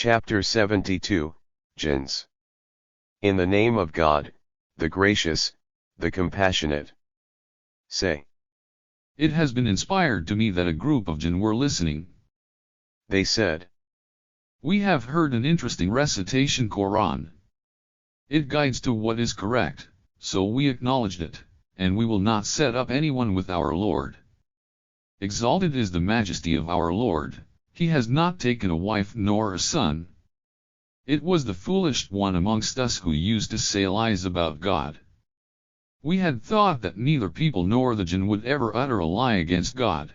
Chapter 72, Jinns. In the name of God, the Gracious, the Compassionate. Say. It has been inspired to me that a group of jinn were listening. They said. We have heard an interesting recitation Quran. It guides to what is correct, so we acknowledged it, and we will not set up anyone with our Lord. Exalted is the majesty of our Lord, he has not taken a wife nor a son. It was the foolish one amongst us who used to say lies about God. We had thought that neither people nor the jinn would ever utter a lie against God.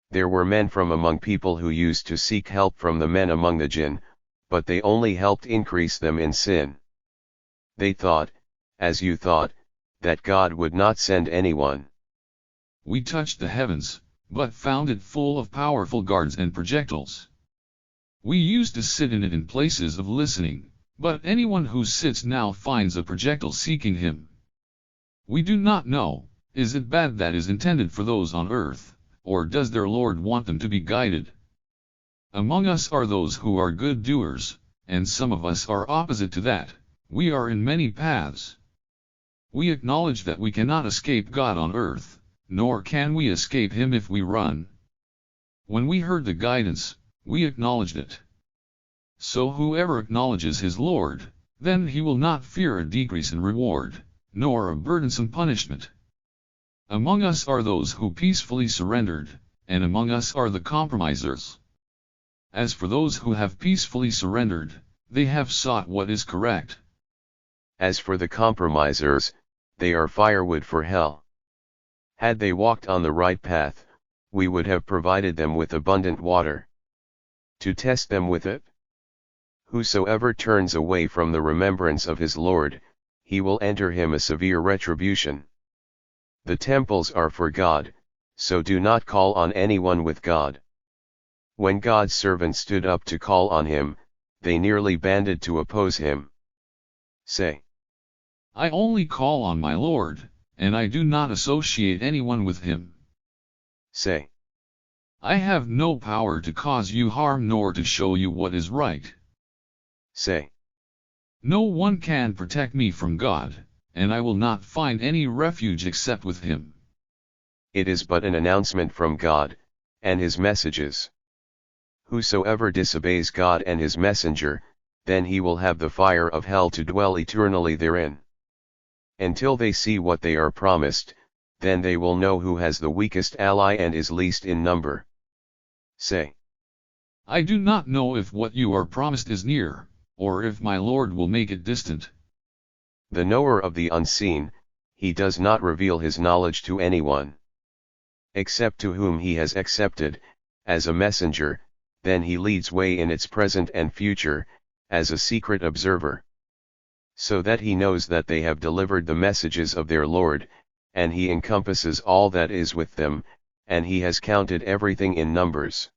There were men from among people who used to seek help from the men among the jinn, but they only helped increase them in sin. They thought, as you thought, that God would not send anyone. We touched the heavens, but found it full of powerful guards and projectiles. We used to sit in it in places of listening, but anyone who sits now finds a projectile seeking him. We do not know, is it bad that is intended for those on earth, or does their Lord want them to be guided? Among us are those who are good doers, and some of us are opposite to that, we are in many paths. We acknowledge that we cannot escape God on earth, nor can we escape him if we run. When we heard the guidance, we acknowledged it. So whoever acknowledges his Lord, then he will not fear a decrease in reward, nor a burdensome punishment. Among us are those who peacefully surrendered, and among us are the compromisers. As for those who have peacefully surrendered, they have sought what is correct. As for the compromisers, they are firewood for hell. Had they walked on the right path, we would have provided them with abundant water. To test them with it? Whosoever turns away from the remembrance of his Lord, he will enter him a severe retribution. The temples are for God, so do not call on anyone with God. When God's servant stood up to call on him, they nearly banded to oppose him. Say. I only call on my Lord, and I do not associate anyone with him. Say. I have no power to cause you harm nor to show you what is right. Say. No one can protect me from God, and I will not find any refuge except with him. It is but an announcement from God, and his messages. Whosoever disobeys God and his messenger, then he will have the fire of hell to dwell eternally therein. Until they see what they are promised, then they will know who has the weakest ally and is least in number. Say. I do not know if what you are promised is near, or if my Lord will make it distant. The knower of the unseen, he does not reveal his knowledge to anyone. Except to whom he has accepted, as a messenger, then he leads way in its present and future, as a secret observer. So that he knows that they have delivered the messages of their Lord, and he encompasses all that is with them, and he has counted everything in numbers.